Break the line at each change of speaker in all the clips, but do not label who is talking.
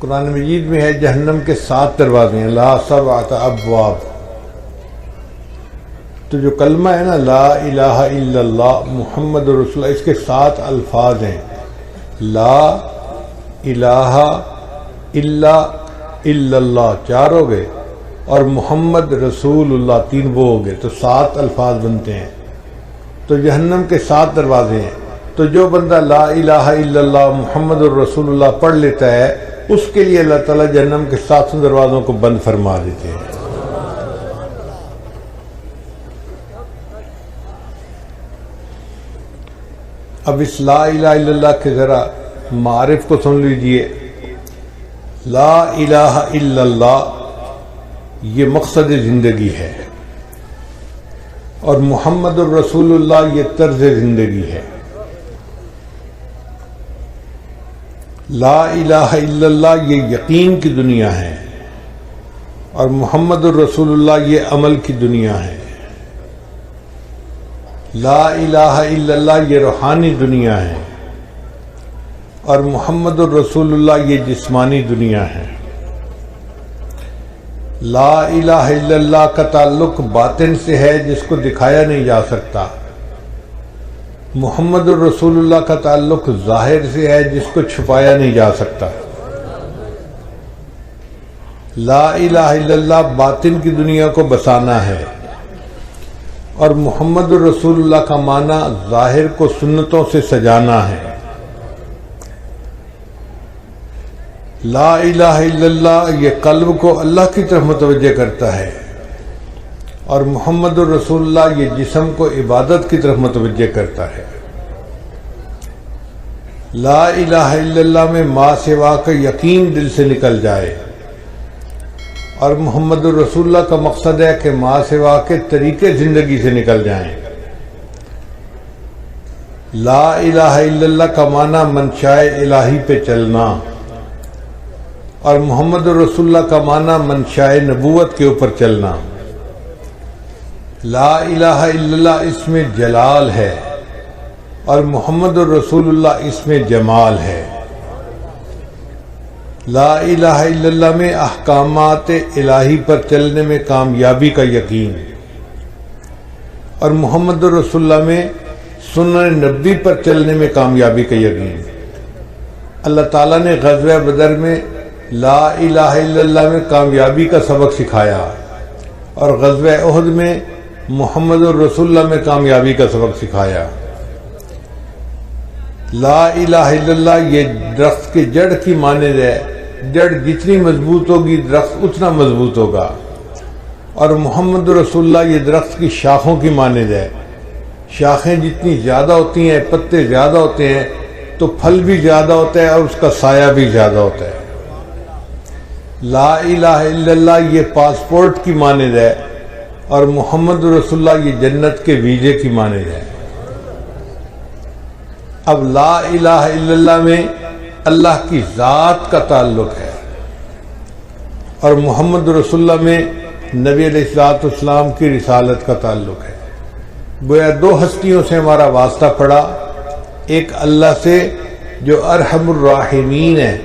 قرآن مجید میں ہے جہنم کے 7 دروازے ہیں، لا 7 ابواب. تو جو کلمہ ہے نا لا الہ الا اللہ محمد رسول اللہ، اس کے 7 الفاظ ہیں. لا الہ الا اللہ 4 ہو گئے، اور محمد رسول اللہ 3 وہ ہو گئے، تو 7 الفاظ بنتے ہیں. تو جہنم کے 7 دروازے ہیں. تو جو بندہ لا الہ الا اللہ محمد الرسول اللہ پڑھ لیتا ہے، اس کے لیے اللہ تعالیٰ جہنم کے 7 دروازوں کو بند فرما دیتے ہیں. اب اس لا الہ الا اللہ کے ذرا معارف کو سن لیجئے. لا الہ الا اللہ یہ مقصد زندگی ہے، اور محمد الرسول اللہ یہ طرز زندگی ہے. لا الہ الا اللہ یہ یقین کی دنیا ہے، اور محمد الرسول اللہ یہ عمل کی دنیا ہے. لا الہ الا اللہ یہ روحانی دنیا ہے، اور محمد الرسول اللہ یہ جسمانی دنیا ہے. لا الہ الا اللہ کا تعلق باطن سے ہے جس کو دکھایا نہیں جا سکتا. محمد الرسول اللہ کا تعلق ظاہر سے ہے جس کو چھپایا نہیں جا سکتا. لا الہ الا اللہ باطن کی دنیا کو بسانا ہے، اور محمد الرسول اللہ کا معنی ظاہر کو سنتوں سے سجانا ہے. لا الہ الا اللہ یہ قلب کو اللہ کی طرف متوجہ کرتا ہے، اور محمد الرسول اللہ یہ جسم کو عبادت کی طرف متوجہ کرتا ہے. لا الہ الا اللہ میں ما سوا کا یقین دل سے نکل جائے، اور محمد الرسول اللہ کا مقصد ہے کہ ما سوا کے طریقے زندگی سے نکل جائیں. لا الہ الا اللہ کا معنی منشائے الہی پہ چلنا، اور محمد الرسول اللہ کا معنی منشائے نبوت کے اوپر چلنا. لا الہ الا اللہ اس میں جلال ہے، اور محمد الرسول اللہ اس میں جمال ہے. لا الہ الا اللہ میں احکامات الہی پر چلنے میں کامیابی کا یقین، اور محمد الرسول اللہ میں سنن نبی پر چلنے میں کامیابی کا یقین. اللہ تعالیٰ نے غزوہ بدر میں لا الہ الا اللہ میں کامیابی کا سبق سکھایا، اور غزوہ احد میں محمد الرسول اللہ میں کامیابی کا سبق سکھایا. لا الہ الا اللہ یہ درخت کی جڑ کی مانند ہے، جڑ جتنی مضبوط ہوگی درخت اتنا مضبوط ہوگا. اور محمد رسول اللہ یہ درخت کی شاخوں کی مانند ہے، شاخیں جتنی زیادہ ہوتی ہیں، پتے زیادہ ہوتے ہیں، تو پھل بھی زیادہ ہوتا ہے اور اس کا سایہ بھی زیادہ ہوتا ہے. لا الہ الا اللہ یہ پاسپورٹ کی مانند ہے، اور محمد رسول اللہ یہ جنت کے ویزے کی مانند ہے. اب لا الہ الا اللہ میں اللہ کی ذات کا تعلق ہے، اور محمد رسول اللہ میں نبی علیہ الصلوۃ والسلام کی رسالت کا تعلق ہے. گویا 2 ہستیوں سے ہمارا واسطہ پڑا، ایک اللہ سے جو ارحم الراحمین ہے،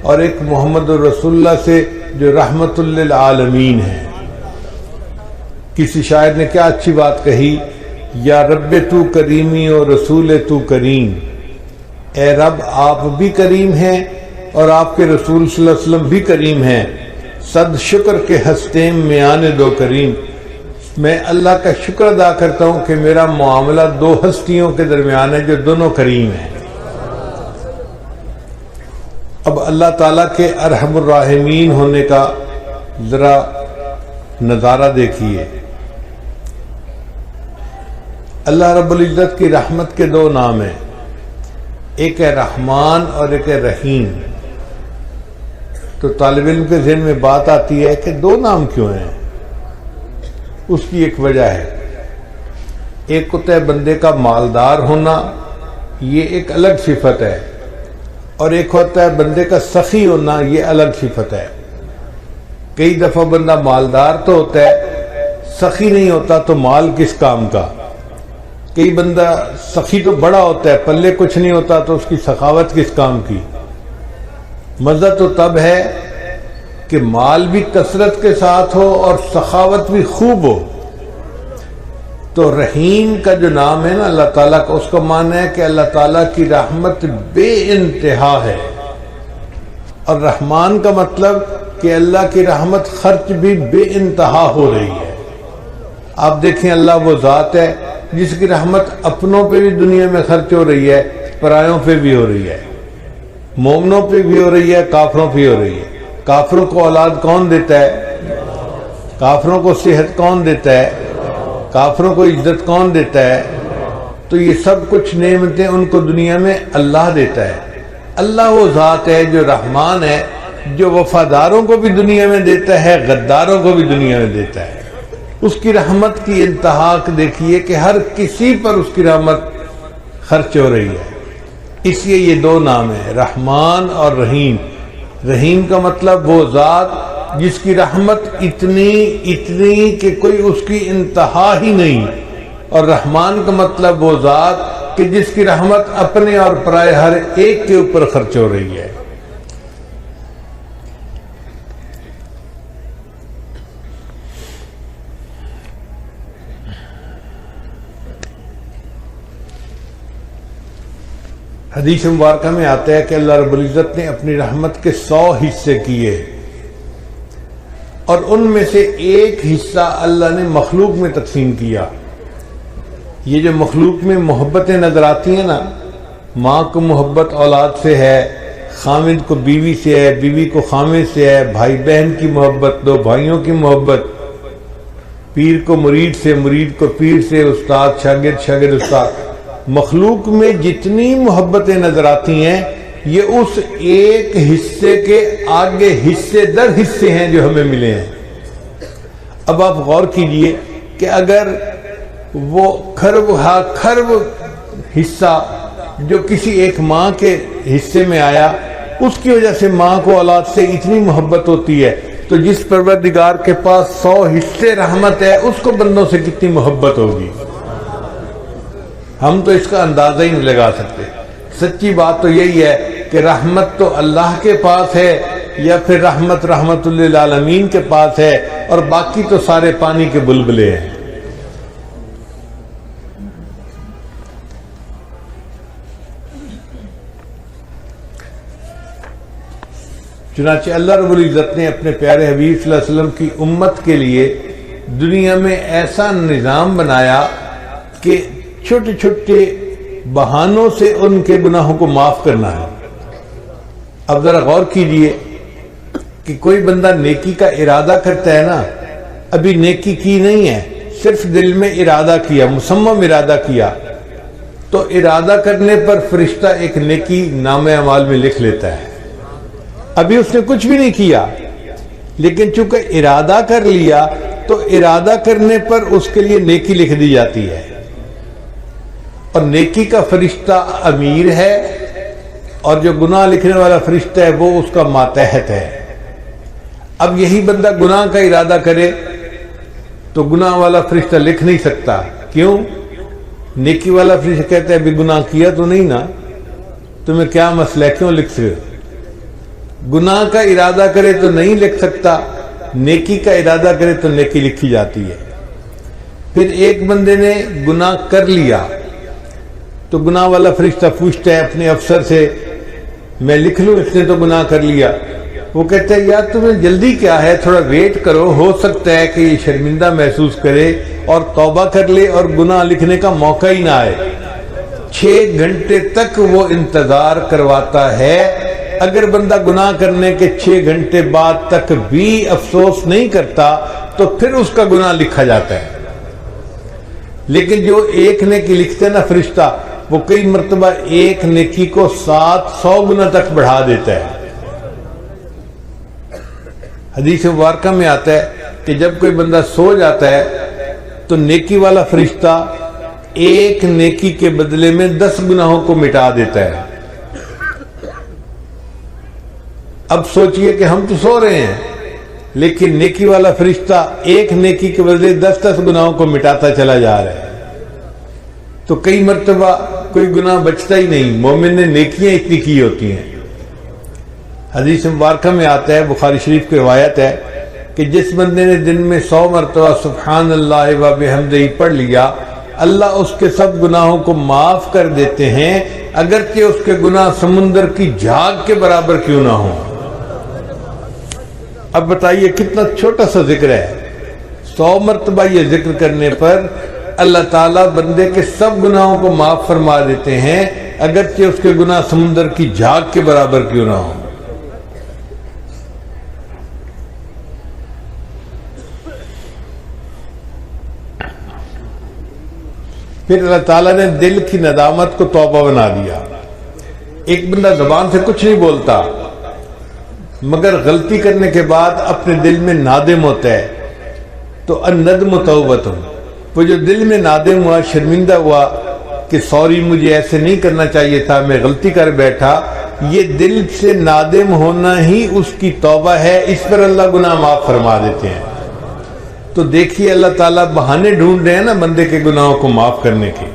اور ایک محمد رسول اللہ سے جو رحمت للعالمین ہے. کسی شاعر نے کیا اچھی بات کہی، یا رب تو کریمی و رسول تو کریم. اے رب آپ بھی کریم ہیں، اور آپ کے رسول صلی اللہ علیہ وسلم بھی کریم ہیں. صد شکر کے ہستیم میں آنے دو کریم. میں اللہ کا شکر ادا کرتا ہوں کہ میرا معاملہ 2 ہستیوں کے درمیان ہے جو دونوں کریم ہیں. اب اللہ تعالیٰ کے ارحم الراحمین ہونے کا ذرا نظارہ دیکھیے. اللہ رب العزت کی رحمت کے 2 نام ہیں، ایک ہے رحمان اور ایک ہے رحیم. تو طالب علم کے ذہن میں بات آتی ہے کہ 2 نام کیوں ہیں؟ اس کی ایک وجہ ہے. ایک ہوتا ہے بندے کا مالدار ہونا، یہ ایک الگ صفت ہے، اور ایک ہوتا ہے بندے کا سخی ہونا، یہ الگ صفت ہے. کئی دفعہ بندہ مالدار تو ہوتا ہے، سخی نہیں ہوتا تو مال کس کام کا. کئی بندہ سخی تو بڑا ہوتا ہے، پلے کچھ نہیں ہوتا تو اس کی سخاوت کس کام کی. مزہ تو تب ہے کہ مال بھی کثرت کے ساتھ ہو اور سخاوت بھی خوب ہو۔ تو رحیم کا جو نام ہے نا اللہ تعالیٰ کا، اس کا معنی ہے کہ اللہ تعالیٰ کی رحمت بے انتہا ہے، اور رحمان کا مطلب کہ اللہ کی رحمت خرچ بھی بے انتہا ہو رہی ہے۔ آپ دیکھیں اللہ وہ ذات ہے جس کی رحمت اپنوں پہ بھی دنیا میں خرچ ہو رہی ہے، پرایوں پہ بھی ہو رہی ہے، مومنوں پہ بھی ہو رہی ہے، کافروں پہ ہو رہی ہے۔ کافروں کو اولاد کون دیتا ہے؟ کافروں کو صحت کون دیتا ہے؟ کافروں کو عزت کون دیتا ہے؟ تو یہ سب کچھ نعمتیں ان کو دنیا میں اللہ دیتا ہے۔ اللہ وہ ذات ہے جو رحمان ہے، جو وفاداروں کو بھی دنیا میں دیتا ہے، غداروں کو بھی دنیا میں دیتا ہے۔ اس کی رحمت کی انتہا دیکھیے کہ ہر کسی پر اس کی رحمت خرچ ہو رہی ہے۔ اس لیے یہ دو نام ہیں، رحمان اور رحیم۔ رحیم کا مطلب وہ ذات جس کی رحمت اتنی کہ کوئی اس کی انتہا ہی نہیں، اور رحمان کا مطلب وہ ذات کہ جس کی رحمت اپنے اور پرائے ہر ایک کے اوپر خرچ ہو رہی ہے۔ حدیث مبارکہ میں آتا ہے کہ اللہ رب العزت نے اپنی رحمت کے 100 حصے کیے، اور ان میں سے ایک حصہ اللہ نے مخلوق میں تقسیم کیا۔ یہ جو مخلوق میں محبتیں نظر آتی ہیں نا، ماں کو محبت اولاد سے ہے، خامد کو بیوی سے ہے، بیوی کو خامد سے ہے، بھائی بہن کی محبت، دو بھائیوں کی محبت، پیر کو مرید سے، مرید کو پیر سے، استاد شاگرد، شاگرد استاد۔ مخلوق میں جتنی محبتیں نظر آتی ہیں یہ اس ایک حصے کے آگے حصے در حصے ہیں جو ہمیں ملے ہیں۔ اب آپ غور کیجئے کہ اگر وہ خرب حصہ جو کسی ایک ماں کے حصے میں آیا، اس کی وجہ سے ماں کو اولاد سے اتنی محبت ہوتی ہے، تو جس پروردگار کے پاس 100 حصے رحمت ہے اس کو بندوں سے کتنی محبت ہوگی؟ ہم تو اس کا اندازہ ہی نہیں لگا سکتے۔ سچی بات تو یہی ہے کہ رحمت تو اللہ کے پاس ہے، یا پھر رحمت للعالمین کے پاس ہے، اور باقی تو سارے پانی کے بلبلے ہیں۔ چنانچہ اللہ رب العزت نے اپنے پیارے حبیب صلی اللہ علیہ وسلم کی امت کے لیے دنیا میں ایسا نظام بنایا کہ چھوٹے چھوٹے بہانوں سے ان کے گناہوں کو معاف کرنا ہے۔ اب ذرا غور کیجئے کہ کوئی بندہ نیکی کا ارادہ کرتا ہے نا، ابھی نیکی کی نہیں ہے، صرف دل میں ارادہ کیا، مصمم ارادہ کیا، تو ارادہ کرنے پر فرشتہ ایک نیکی نامہ اعمال میں لکھ لیتا ہے۔ ابھی اس نے کچھ بھی نہیں کیا، لیکن چونکہ ارادہ کر لیا تو ارادہ کرنے پر اس کے لیے نیکی لکھ دی جاتی ہے، اور نیکی کا فرشتہ امیر ہے، اور جو گناہ لکھنے والا فرشتہ ہے وہ اس کا ماتحت ہے۔ اب یہی بندہ گناہ کا ارادہ کرے تو گناہ والا فرشتہ لکھ نہیں سکتا، کیوں؟ نیکی والا فرشتہ کہتا ہے ابھی گناہ کیا تو نہیں نا، تمہیں کیا مسئلہ ہے، کیوں لکھ سکتے؟ گناہ کا ارادہ کرے تو نہیں لکھ سکتا، نیکی کا ارادہ کرے تو نیکی لکھی جاتی ہے۔ پھر ایک بندے نے گناہ کر لیا تو گناہ والا فرشتہ پوچھتا ہے اپنے افسر سے، میں لکھ لوں اس نے تو گناہ کر لیا؟ وہ کہتا ہے یار تمہیں جلدی کیا ہے، تھوڑا ویٹ کرو، ہو سکتا ہے کہ یہ شرمندہ محسوس کرے اور توبہ کر لے اور گناہ لکھنے کا موقع ہی نہ آئے۔ 6 گھنٹے تک وہ انتظار کرواتا ہے۔ اگر بندہ گناہ کرنے کے 6 گھنٹے بعد تک بھی افسوس نہیں کرتا تو پھر اس کا گناہ لکھا جاتا ہے۔ لیکن جو ایک نیکی لکھتے نا فرشتہ، وہ کئی مرتبہ ایک نیکی کو 700 گنا تک بڑھا دیتا ہے۔ حدیث مبارکہ میں آتا ہے کہ جب کوئی بندہ سو جاتا ہے تو نیکی والا فرشتہ ایک نیکی کے بدلے میں 10 گناہوں کو مٹا دیتا ہے۔ اب سوچئے کہ ہم تو سو رہے ہیں، لیکن نیکی والا فرشتہ ایک نیکی کے بدلے 10 گناہوں کو مٹاتا چلا جا رہا ہے۔ تو کئی مرتبہ کوئی گناہ بچتا ہی نہیں، مومن نے نیکیاں اتنی کی ہوتی ہیں۔ حدیث مبارکہ میں آتا ہے، بخاری شریف کی روایت ہے کہ جس بندے نے دن میں 100 مرتبہ سبحان اللہ و بحمدہ پڑھ لیا، اللہ اس کے سب گناہوں کو معاف کر دیتے ہیں، اگرچہ اس کے گناہ سمندر کی جھاگ کے برابر کیوں نہ ہوں۔ اب بتائیے کتنا چھوٹا سا ذکر ہے، 100 مرتبہ یہ ذکر کرنے پر اللہ تعالیٰ بندے کے سب گناہوں کو معاف فرما دیتے ہیں، اگرچہ اس کے گناہ سمندر کی جھاگ کے برابر کیوں نہ ہوں۔ پھر اللہ تعالیٰ نے دل کی ندامت کو توبہ بنا دیا۔ ایک بندہ زبان سے کچھ نہیں بولتا مگر غلطی کرنے کے بعد اپنے دل میں نادم ہوتا ہے، تو الندم توبۃ، وہ جو دل میں نادم ہوا، شرمندہ ہوا کہ سوری مجھے ایسے نہیں کرنا چاہیے تھا، میں غلطی کر بیٹھا، یہ دل سے نادم ہونا ہی اس کی توبہ ہے، اس پر اللہ گناہ معاف فرما دیتے ہیں۔ تو دیکھیے اللہ تعالیٰ بہانے ڈھونڈ رہے ہیں نا بندے کے گناہوں کو معاف کرنے کے۔